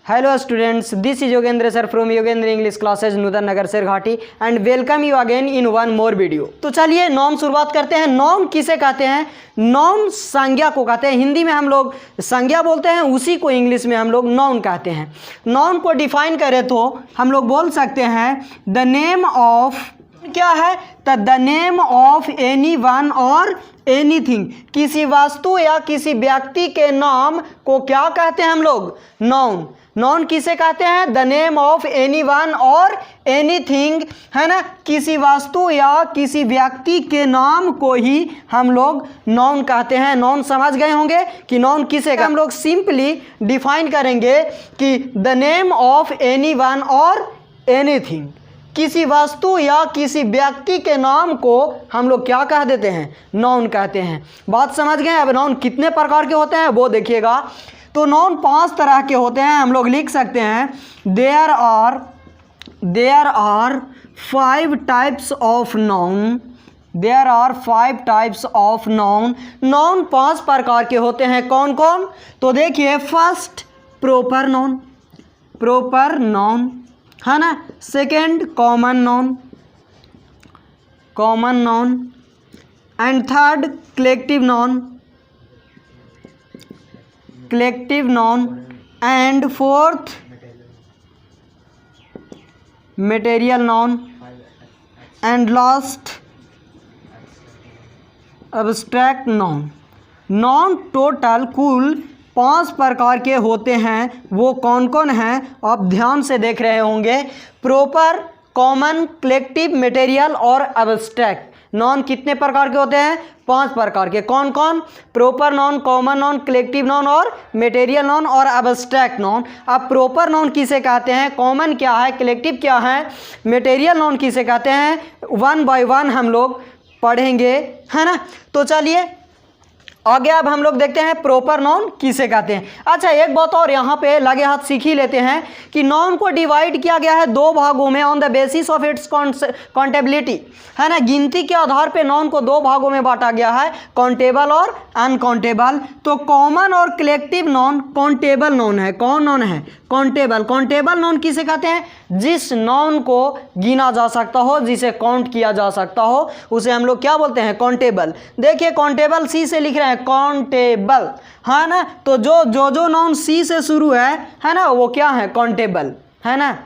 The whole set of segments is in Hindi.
Hello students, this is Yogendra sir from Yogendra English classes Nutan Nagar Sherghati and welcome you again in one more video। तो चलिए नॉन शुरुआत करते हैं। नॉन किसे कहते हैं? नॉन संज्ञा को कहते हैं। हिंदी में हम लोग संज्ञा बोलते हैं, उसी को इंग्लिश में हम लोग नॉन कहते हैं। नॉन को डिफाइन करें तो हम लोग बोल सकते हैं द नेम ऑफ, क्या है? The name of any one और एनीथिंग, किसी वस्तु या किसी व्यक्ति के नाम को क्या कहते हैं हम लोग? नॉन। नॉन किसे कहते हैं? The name of any one और एनीथिंग, है ना, किसी वस्तु या किसी व्यक्ति के नाम को ही हम लोग नॉन कहते हैं। नॉन समझ गए होंगे कि नॉन किसे हम लोग सिंपली डिफाइन करेंगे कि the name of any one और एनीथिंग, किसी वस्तु या किसी व्यक्ति के नाम को हम लोग क्या कह देते हैं? नॉन कहते हैं। बात समझ गए? अब नॉन कितने प्रकार के होते हैं वो देखिएगा। तो नॉन 5 तरह के होते हैं। हम लोग लिख सकते हैं there are 5 types of noun. There are 5 types of noun. Noun 5 प्रकार के होते हैं। कौन कौन? तो देखिए, first proper noun, proper noun, है ना। Second common noun, common noun. And third collective noun, collective noun. And fourth material noun. And last abstract noun. Noun total कुल 5 प्रकार के होते हैं। वो कौन कौन हैं आप ध्यान से देख रहे होंगे? प्रॉपर, कॉमन, कलेक्टिव, मटेरियल और एब्स्ट्रैक्ट। नॉन कितने प्रकार के होते हैं? 5 प्रकार के। कौन कौन? Proper noun, common non, collective non और मटेरियल नॉन और एब्स्ट्रैक्ट नॉन। अब प्रॉपर नॉन किसे कहते हैं? कॉमन क्या है? कलेक्टिव क्या है? मटेरियल नॉन किसे कहते हैं? 1 बाय 1 हम लोग पढ़ेंगे, है ना। तो चलिए आगे अब हम लोग देखते हैं प्रॉपर नॉन किसे कहते हैं। अच्छा, एक बात और यहाँ पे लगे हाथ सीख ही लेते हैं कि नॉन को डिवाइड किया गया है 2 भागों में on the basis of its accountability, है ना। गिनती के आधार पे नॉन को 2 भागों में बांटा गया है, काउंटेबल और अनकाउंटेबल। तो कॉमन और कलेक्टिव नॉन काउंटेबल नॉन है। कौन नॉन है? काउंटेबल। काउंटेबल नॉन किसे कहते हैं? जिस नॉन को गिना जा सकता हो, जिसे काउंट किया जा सकता हो, उसे हम लोग क्या बोलते हैं? काउंटेबल। देखिए काउंटेबल सी से लिख रहे हैं, काउंटेबल, है ना। तो जो नॉन सी से शुरू है ना, वो क्या है? काउंटेबल, है ना।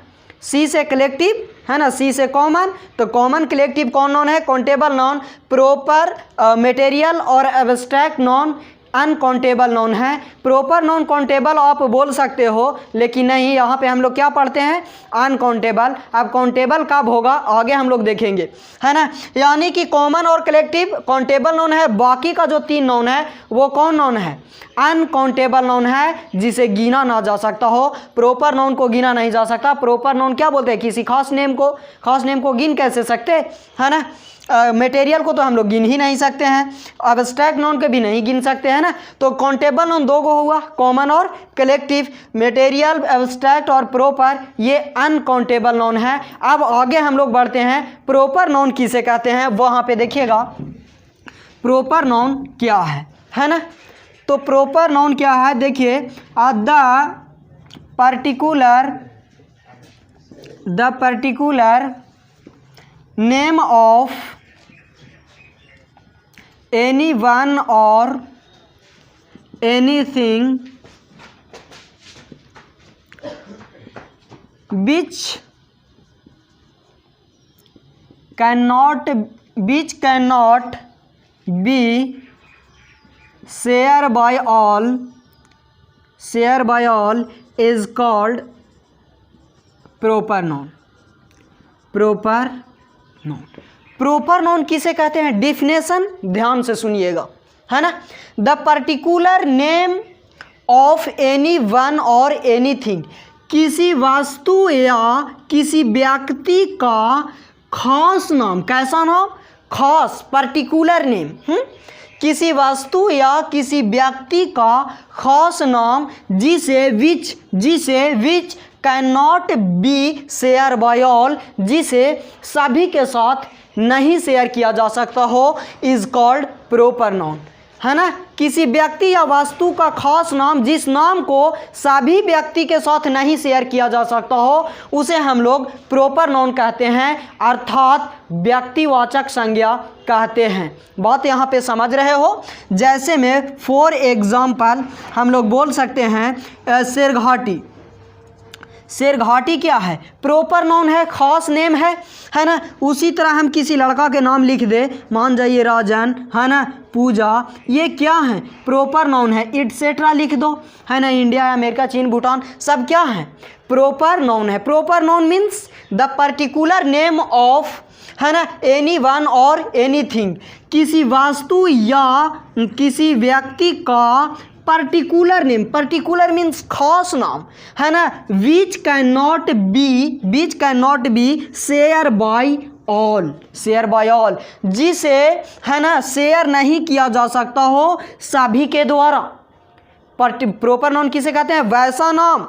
सी से कलेक्टिव, है ना, सी से कॉमन, तो कॉमन कलेक्टिव कौन नॉन है? Countable noun. प्रॉपर, मटेरियल और एब्स्ट्रैक्ट नॉन अनकाउंटेबल नॉन है। प्रॉपर नॉन काउंटेबल आप बोल सकते हो, लेकिन नहीं, यहाँ पे हम लोग क्या पढ़ते हैं? अनकाउंटेबल। अब काउंटेबल कब होगा आगे हम लोग देखेंगे, है ना। यानी कि कॉमन और कलेक्टिव काउंटेबल नॉन है। बाकी का जो 3 नॉन है वो कौन नॉन है? अनकाउंटेबल नॉन है, जिसे गिना ना जा सकता हो। प्रॉपर नॉन को गिना नहीं जा सकता। प्रॉपर नॉन क्या बोलते हैं? किसी खास नेम को गिन कैसे सकते, है ना। मटेरियल को तो हम लोग गिन ही नहीं सकते हैं, एब्स्ट्रैक्ट नॉन के भी नहीं गिन सकते हैं ना। तो काउंटेबल नॉन 2 गो हुआ, कॉमन और कलेक्टिव। मटेरियल, एब्स्ट्रैक्ट और प्रॉपर ये अनकाउंटेबल नॉन है। अब आगे हम लोग बढ़ते हैं, प्रॉपर नॉन किसे कहते हैं वहाँ पे देखिएगा प्रॉपर नॉन क्या है ना। तो प्रॉपर नॉन क्या है? देखिए, the particular name of any one और anything which cannot be shared by all is called proper noun। Proper noun. Proper non किसे कहते हैं? डेफिनेशन ध्यान से सुनिएगा, है ना। The particular name of any one और एनीथिंग, किसी वस्तु या किसी व्यक्ति का खास नाम। कैसा नाम? खास, पर्टिकुलर नेम। किसी वस्तु या किसी व्यक्ति का खास नाम जिसे which can not be share by all, जिसे सभी के साथ नहीं शेयर किया जा सकता हो, इज कॉल्ड प्रॉपर नाउन। है ना, किसी व्यक्ति या वस्तु का खास नाम जिस नाम को सभी व्यक्ति के साथ नहीं शेयर किया जा सकता हो उसे हम लोग प्रॉपर नाउन कहते हैं, अर्थात व्यक्तिवाचक संज्ञा कहते हैं। बात यहाँ पे समझ रहे हो। जैसे में फॉर एग्जाम्पल हम लोग बोल सकते हैं शेरघाटी। शेरघाटी क्या है? प्रॉपर नाउन है, खास नेम है ना। उसी तरह हम किसी लड़का के नाम लिख दे, मान जाइए राजन, है ना, पूजा, ये क्या है? प्रॉपर नाउन है। इटसेट्रा लिख दो, है ना, इंडिया, अमेरिका, चीन, भूटान, सब क्या है? प्रॉपर नाउन है। Proper noun means the particular name of, है ना, एनी वन और एनीथिंग, किसी वस्तु या किसी व्यक्ति का पर्टिकुलर नेम, पर्टिकुलर मीन्स खास नाम, है ना, which can not be share by all, share by all, जिसे, है ना, शेयर नहीं किया जा सकता हो सभी के द्वारा। प्रॉपर नाउन किसे कहते हैं? वैसा नाम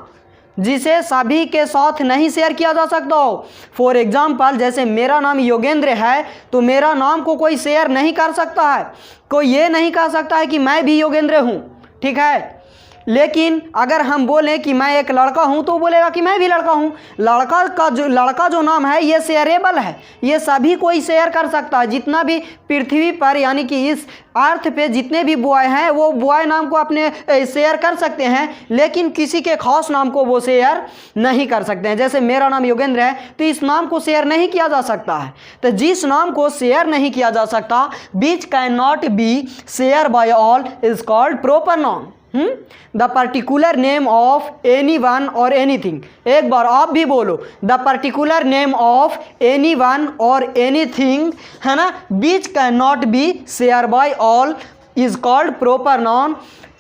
जिसे सभी के साथ नहीं शेयर किया जा सकता हो। फॉर एग्जाम्पल जैसे मेरा नाम योगेंद्र है तो मेरा नाम को कोई शेयर नहीं कर सकता है, कोई ये नहीं कह सकता है कि मैं भी योगेंद्र हूँ, ठीक है। लेकिन अगर हम बोलें कि मैं एक लड़का हूं तो बोलेगा कि मैं भी लड़का हूं। लड़का जो नाम है ये शेयरेबल है, ये सभी कोई शेयर कर सकता है। जितना भी पृथ्वी पर यानी कि इस अर्थ पे जितने भी बॉय हैं वो बॉय नाम को अपने शेयर कर सकते हैं, लेकिन किसी के खास नाम को वो शेयर नहीं कर सकते हैं। जैसे मेरा नाम योगेंद्र है तो इस नाम को शेयर नहीं किया जा सकता है। तो जिस नाम को शेयर नहीं किया जा सकता, which can not be share by all, is called proper noun. The particular name of any one और एनीथिंग। एक बार आप भी बोलो, the particular name of any one और एनीथिंग, है ना, which can not be share by all is called proper noun.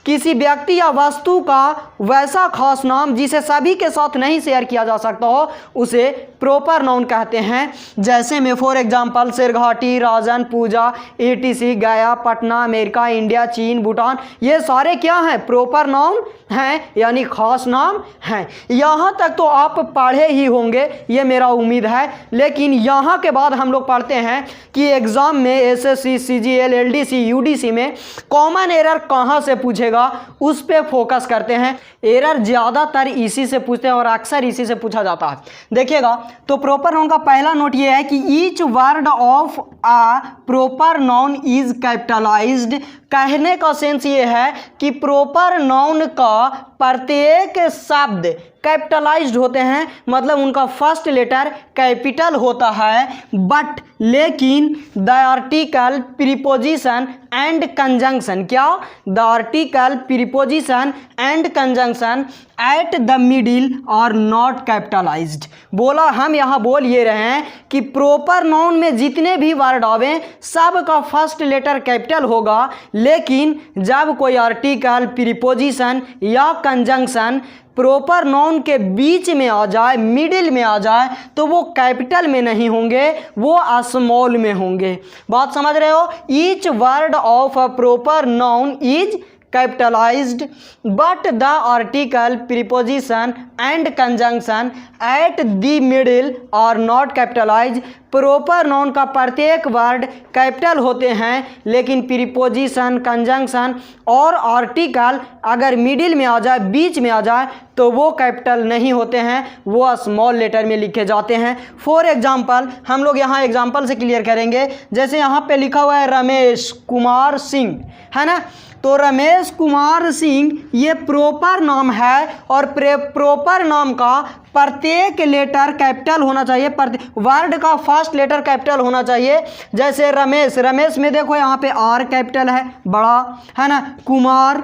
किसी व्यक्ति या वस्तु का वैसा खास नाम जिसे सभी के साथ नहीं शेयर किया जा सकता हो उसे प्रॉपर नाउन कहते हैं। जैसे में for example Sherghati, Rajan, Puja, ETC, Gaya, Patna, America, India, चीन, भूटान, ये सारे क्या हैं? प्रॉपर नाउन हैं, यानी खास नाम हैं। यहाँ तक तो आप पढ़े ही होंगे, ये मेरा उम्मीद है। लेकिन यहाँ के बाद हम लोग पढ़ते हैं कि एग्ज़ाम में SSC, CGL, LDC, UDC में कॉमन एरर कहाँ से पूछेगा, उस पे फोकस करते हैं। एरर ज़्यादातर इसी से पूछते हैं और अक्सर इसी से पूछा जाता है। देखिएगा, तो प्रॉपर नाउन का पहला नोट ये है कि each word of a proper noun is capitalised. कहने का सेंस ये है कि प्रॉपर नाउन का प्रत्येक शब्द कैपिटलाइज्ड होते हैं, मतलब उनका फर्स्ट लेटर कैपिटल होता है। बट लेकिन the article, preposition and conjunction, क्या? The article, preposition and conjunction at the middle are not capitalized. बोला, हम यहाँ बोल ये रहे हैं कि प्रॉपर नाउन में जितने भी वर्ड आवे सब का फर्स्ट लेटर कैपिटल होगा, लेकिन जब कोई आर्टिकल, प्रीपोजिशन या कंजंक्शन प्रॉपर नाउन के बीच में आ जाए, मिडिल में आ जाए, तो वो कैपिटल में नहीं होंगे, वो स्मॉल में होंगे। बात समझ रहे हो? Each word of a proper noun is capitalized but the article, preposition and conjunction at the middle are not capitalized। Proper noun का प्रत्येक वर्ड कैपिटल होते हैं, लेकिन प्रीपोजिशन, कंजंक्शन और आर्टिकल अगर मिडिल में आ जाए, बीच में आ जाए, तो वो कैपिटल नहीं होते हैं, वो स्मॉल लेटर में लिखे जाते हैं। फॉर एग्जांपल हम लोग यहाँ एग्जांपल से क्लियर करेंगे। जैसे यहाँ पे लिखा हुआ है रमेश कुमार सिंह, है ना, तो रमेश कुमार सिंह ये प्रॉपर नाम है और प्रॉपर नाम का प्रत्येक लेटर कैपिटल होना चाहिए, वर्ड का फर्स्ट लेटर कैपिटल होना चाहिए। जैसे रमेश, रमेश में देखो यहाँ पे R कैपिटल है, बड़ा, है ना। कुमार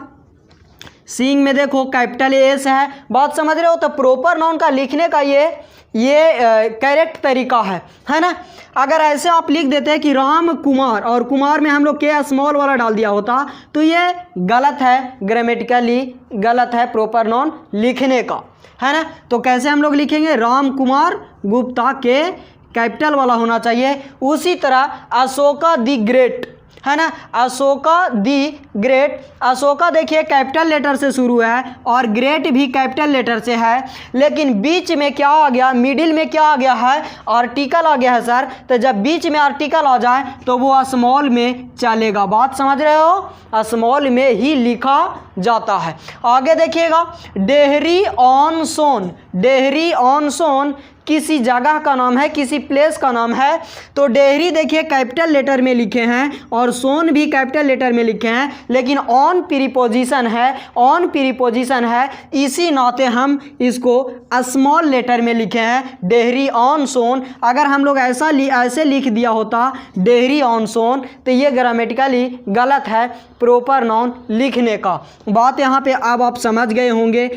सिंह में देखो कैपिटल S है। बात समझ रहे हो? तो प्रॉपर नाउन का लिखने का ये करेक्ट तरीका है ना। अगर ऐसे आप लिख देते हैं कि राम कुमार और कुमार में हम लोग के स्मॉल वाला डाल दिया होता तो ये गलत है, ग्रामेटिकली गलत है प्रॉपर नाउन लिखने का, है ना। तो कैसे हम लोग लिखेंगे? राम कुमार गुप्ता के कैपिटल वाला होना चाहिए। उसी तरह अशोका द ग्रेट, है ना। अशोका दी ग्रेट, अशोका देखिए कैपिटल लेटर से शुरू है और ग्रेट भी कैपिटल लेटर से है, लेकिन बीच में क्या आ गया, मिडिल में क्या आ गया है, आर्टिकल आ गया है सर। तो जब बीच में आर्टिकल आ जाए तो वो स्मॉल में चलेगा, बात समझ रहे हो, स्मॉल में ही लिखा जाता है। आगे देखिएगा, डेहरी ऑन सोन, डेहरी ऑन सोन किसी जगह का नाम है, किसी प्लेस का नाम है। तो डेहरी देखिए कैपिटल लेटर में लिखे हैं और सोन भी कैपिटल लेटर में लिखे हैं, लेकिन ऑन प्रीपोजिशन है, ऑन प्रीपोजिशन है, इसी नाते हम इसको स्मॉल लेटर में लिखे हैं, डेहरी ऑन सोन। अगर हम लोग ऐसे लिख दिया होता डेहरी ऑन सोन तो ये ग्रामेटिकली गलत है प्रॉपर नाउन लिखने का। बात यहाँ पे अब आप समझ गए होंगे,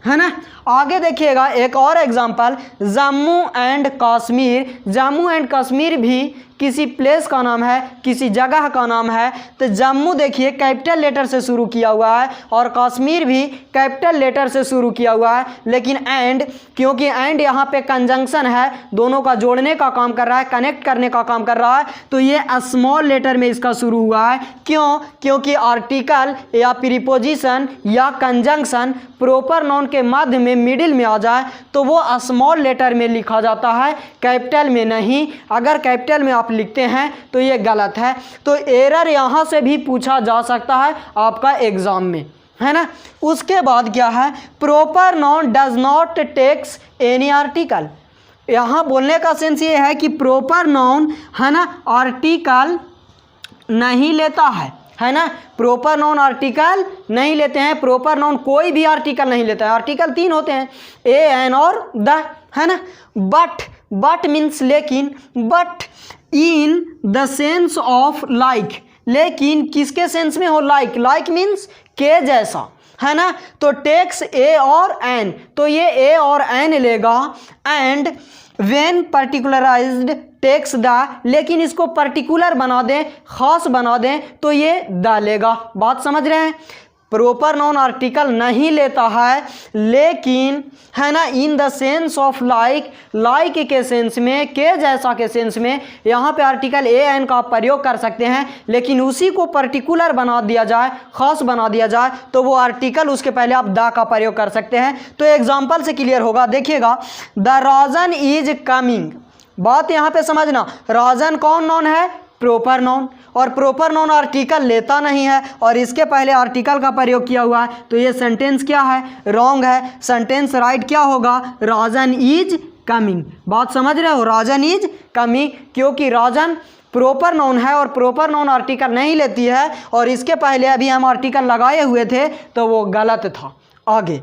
है ना। आगे देखिएगा एक और example, Jammu and Kashmir, Jammu and Kashmir भी किसी प्लेस का नाम है, किसी जगह का नाम है। तो जम्मू देखिए कैपिटल लेटर से शुरू किया हुआ है और कश्मीर भी कैपिटल लेटर से शुरू किया हुआ है, लेकिन एंड, क्योंकि एंड यहाँ पे कंजंक्शन है, दोनों का जोड़ने का काम कर रहा है, कनेक्ट करने का काम कर रहा है, तो ये स्मॉल लेटर में इसका शुरू हुआ है। क्यों? क्योंकि आर्टिकल या प्रीपोजिशन या कंजंक्शन प्रॉपर नाउन के मध्य में मिडिल में आ जाए तो वो स्मॉल लेटर में लिखा जाता है, कैपिटल में नहीं। अगर कैपिटल में आप लिखते हैं तो ये गलत है। तो एरर यहाँ से भी पूछा जा सकता है आपका एग्जाम में, है ना। उसके बाद क्या है, proper noun does not takes any article. यहाँ बोलने का सेंस ये है कि प्रॉपर नाउन, है ना, आर्टिकल नहीं लेता है ना। प्रॉपर नाउन आर्टिकल नहीं लेते हैं, प्रॉपर नाउन कोई भी आर्टिकल नहीं लेता है। आर्टिकल 3 होते हैं, ए, एन और द, है ना। बट मीन्स लेकिन, but in the sense of like, लेकिन किसके सेंस में हो, लाइक, लाइक मीन्स के जैसा, है ना। तो टेक्स ए और एन, तो ये ए और एन लेगा। And when particularized takes the, लेकिन इसको पर्टिकुलर बना दें, खास बना दें, तो ये द लेगा। बात समझ रहे हैं। प्रॉपर नाउन आर्टिकल नहीं लेता है, लेकिन, है ना, in the sense of like, like के सेंस में, के जैसा के सेंस में, यहाँ पे आर्टिकल ए एन का प्रयोग कर सकते हैं, लेकिन उसी को पर्टिकुलर बना दिया जाए, खास बना दिया जाए, तो वो आर्टिकल उसके पहले आप द का प्रयोग कर सकते हैं। तो एग्जाम्पल से क्लियर होगा, देखिएगा, द राजन इज कमिंग। बात यहाँ पे समझना, राजन कौन नाउन है, प्रॉपर नाउन, और प्रॉपर नाउन आर्टिकल लेता नहीं है और इसके पहले आर्टिकल का प्रयोग किया हुआ है, तो ये सेंटेंस क्या है, रॉन्ग है। सेंटेंस राइट क्या होगा, राजन इज कमिंग। बात समझ रहे हो, राजन इज कमिंग, क्योंकि राजन प्रॉपर नाउन है और प्रॉपर नाउन आर्टिकल नहीं लेती है, और इसके पहले अभी हम आर्टिकल लगाए हुए थे तो वो गलत था। आगे,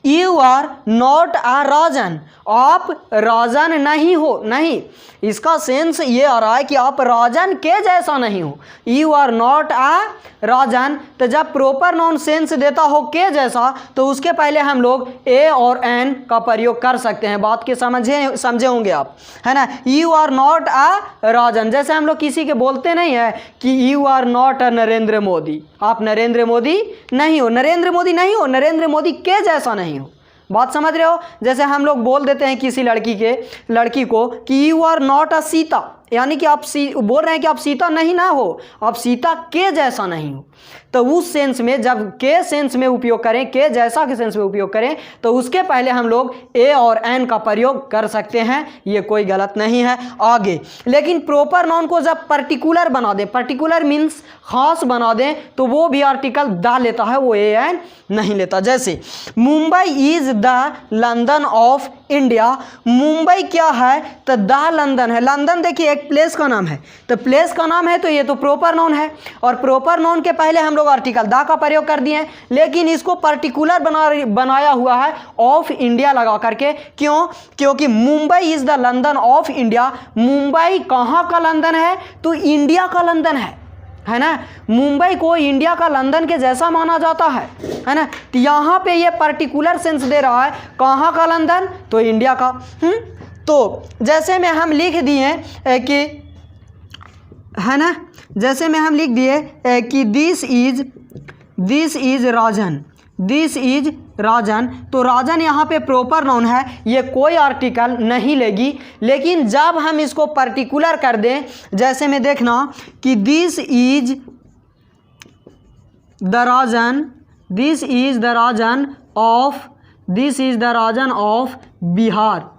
यू आर नॉट अ राजन, आप राजन नहीं हो, नहीं, इसका सेंस ये आ रहा है कि आप राजन के जैसा नहीं हो। यू आर नॉट अ राजन, तो जब प्रॉपर नाउन सेंस देता हो के जैसा, तो उसके पहले हम लोग ए और एन का प्रयोग कर सकते हैं। बात के समझे होंगे आप, है ना। You are not a Rajan, जैसे हम लोग किसी के बोलते नहीं है कि you are not a Narendra Modi, आप नरेंद्र मोदी नहीं हो, नरेंद्र मोदी नहीं हो, नरेंद्र मोदी के जैसा नहीं हो। बात समझ रहे हो। जैसे हम लोग बोल देते हैं किसी लड़की को कि you are not a Sita, यानी कि आप बोल रहे हैं कि आप सीता नहीं ना हो, आप सीता के जैसा नहीं हो। तो उस सेंस में जब के सेंस में उपयोग करें, के जैसा के सेंस में उपयोग करें, तो उसके पहले हम लोग ए और एन का प्रयोग कर सकते हैं, ये कोई गलत नहीं है। आगे, लेकिन प्रॉपर नाउन को जब पर्टिकुलर बना दें, पर्टिकुलर मीन्स खास बना दें, तो वो भी आर्टिकल द लेता है, वो ए एन नहीं लेता। जैसे Mumbai is the London of India, Mumbai क्या है, तो द लंदन है। लंदन देखिए एक प्लेस का नाम है, तो प्लेस का नाम है तो ये तो प्रॉपर नाउन है, और प्रॉपर नाउन के पहले हम लोग आर्टिकल द का प्रयोग कर दिए हैं, लेकिन इसको पर्टिकुलर बनाया हुआ है ऑफ इंडिया लगा करके। क्यों? क्योंकि Mumbai is the London of India, Mumbai कहाँ का लंदन है, तो इंडिया का लंदन है ना। मुंबई को इंडिया का लंदन के जैसा माना जाता है ना। तो यहाँ पे ये पर्टिकुलर सेंस दे रहा है, कहाँ का लंदन, तो इंडिया का। तो जैसे में हम लिख दिए कि, है ना, जैसे में हम लिख दिए कि this is Rajan, this is Rajan, तो राजन यहाँ पे प्रॉपर नाउन है, ये कोई आर्टिकल नहीं लेगी। लेकिन जब हम इसको पर्टिकुलर कर दें, जैसे में देखना कि this is the Rajan, this is the Rajan of, this is the Rajan of Bihar,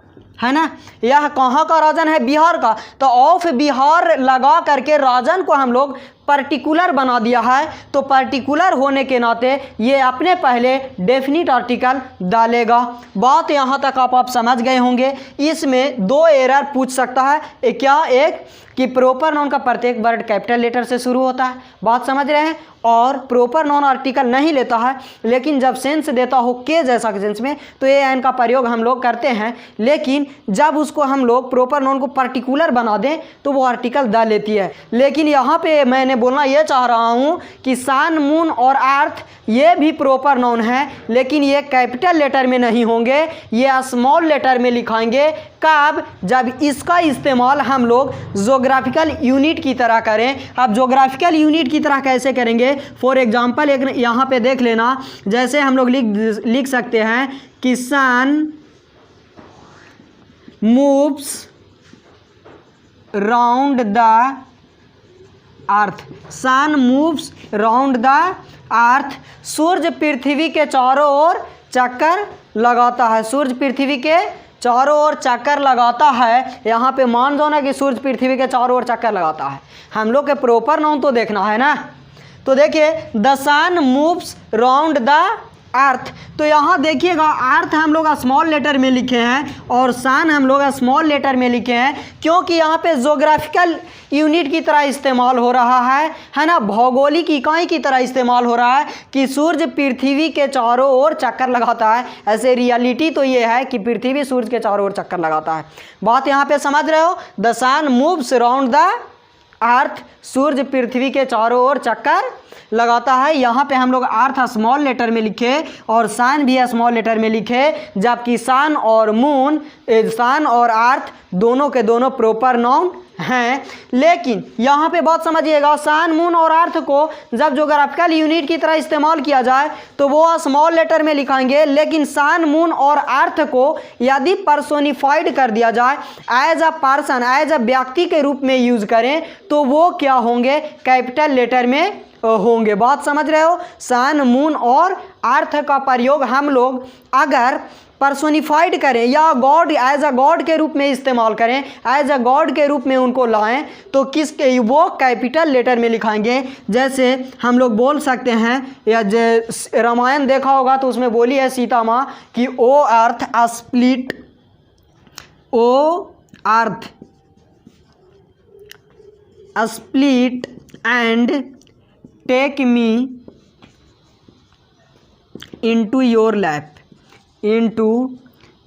है ना। यह कहाँ का राजन है? बिहार का। तो ऑफ बिहार लगा करके राजन को हम लोग पर्टिकुलर बना दिया है। तो पर्टिकुलर होने के नाते ये अपने पहले डेफिनिट आर्टिकल डालेगा। बात यहाँ तक आप समझ गए होंगे। इसमें दो एरर पूछ सकता है। क्या? एक कि प्रॉपर नाउन का प्रत्येक वर्ड कैपिटल लेटर से शुरू होता है, बात समझ रहे हैं, और प्रॉपर नाउन आर्टिकल नहीं लेता है, लेकिन जब सेंस देता हो के जैसा के सेंस में तो ए एन का प्रयोग हम लोग करते हैं। लेकिन जब उसको हम लोग प्रॉपर नाउन को पर्टिकुलर बना दें तो वो आर्टिकल डाल लेती है। लेकिन यहाँ पे मैंने बोलना ये चाह रहा हूँ कि सन, मून और अर्थ ये भी प्रॉपर नाउन है, लेकिन ये कैपिटल लेटर में नहीं होंगे, ये स्मॉल लेटर में लिखाएंगे। कब? जब इसका इस्तेमाल हम लोग ज्योग्राफिकल यूनिट की तरह करें। अब ज्योग्राफिकल यूनिट की तरह कैसे करेंगे? फॉर एग्जांपल एक यहाँ पे देख लेना, जैसे हम लोग लिख सकते हैं कि sun moves round the earth, sun moves round the earth, सूर्य पृथ्वी के चारों ओर चक्कर लगाता है, सूर्य पृथ्वी के चारों ओर चक्कर लगाता है। यहाँ पे मान जाओ ना कि सूर्य पृथ्वी के चारों ओर चक्कर लगाता है। हम लोग के प्रॉपर नाउन तो देखना है ना। तो देखिए the sun moves round the earth, तो यहाँ देखिएगा अर्थ हम लोग स्मॉल लेटर में लिखे हैं और सन हम लोग स्मॉल लेटर में लिखे हैं, क्योंकि यहाँ पे ज्योग्राफिकल यूनिट की तरह इस्तेमाल हो रहा है ना, भौगोलिक इकाई की तरह इस्तेमाल हो रहा है कि सूर्य पृथ्वी के चारों ओर चक्कर लगाता है। ऐसे रियलिटी तो ये है कि पृथ्वी सूर्य के चारों ओर चक्कर लगाता है। बात यहाँ पे समझ रहे हो? The sun moves round the earth, सूर्य पृथ्वी के चारों ओर चक्कर लगाता है। यहाँ पे हम लोग अर्थ स्मॉल लेटर में लिखे और सन भी स्मॉल लेटर में लिखे, जबकि सन और मून, सन और अर्थ दोनों के दोनों प्रॉपर नाउन हैं। लेकिन यहाँ पे बात समझिएगा, सन, मून और अर्थ को जब ज्योग्राफिकल यूनिट की तरह इस्तेमाल किया जाए तो वो स्मॉल लेटर में लिखाएंगे, लेकिन सन, मून और अर्थ को यदि पर्सोनिफाइड कर दिया जाए, as a person, as a व्यक्ति के रूप में यूज करें तो वो क्या होंगे? कैपिटल लेटर में होंगे। बात समझ रहे हो? सन, मून और अर्थ का प्रयोग हम लोग अगर पर्सोनिफाइड करें या गॉड, एज अ गॉड के रूप में इस्तेमाल करें, एज अ गॉड के रूप में उनको लाएं, तो किसके? वो कैपिटल लेटर में लिखाएंगे। जैसे हम लोग बोल सकते हैं, या रामायण देखा होगा तो उसमें बोली है सीता माँ कि O earth split, O earth split and take me into your lap, into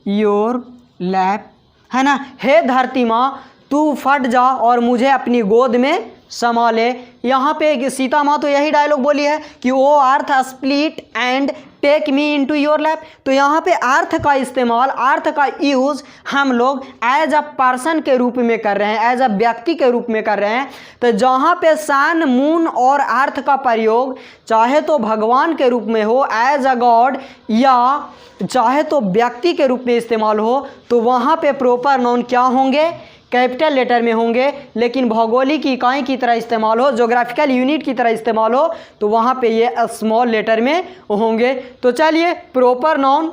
your lap, है ना। हे धरती माँ तू फट जा और मुझे अपनी गोद में संभाले। यहाँ पे सीता माँ तो यही डायलॉग बोली है कि O earth split and take me into your lap. तो यहाँ पे अर्थ का इस्तेमाल, अर्थ का यूज़ हम लोग एज अ पर्सन के रूप में कर रहे हैं, एज अ व्यक्ति के रूप में कर रहे हैं। तो जहाँ पे सन, मून और अर्थ का प्रयोग चाहे तो भगवान के रूप में हो, एज अ गॉड, या चाहे तो व्यक्ति के रूप में इस्तेमाल हो, तो वहाँ पे प्रॉपर नाउन क्या होंगे? कैपिटल लेटर में होंगे। लेकिन भौगोलिक इकाई की तरह इस्तेमाल हो, ज्योग्राफिकल यूनिट की तरह इस्तेमाल हो, तो वहाँ पे ये स्मॉल लेटर में होंगे। तो चलिए प्रॉपर नाउन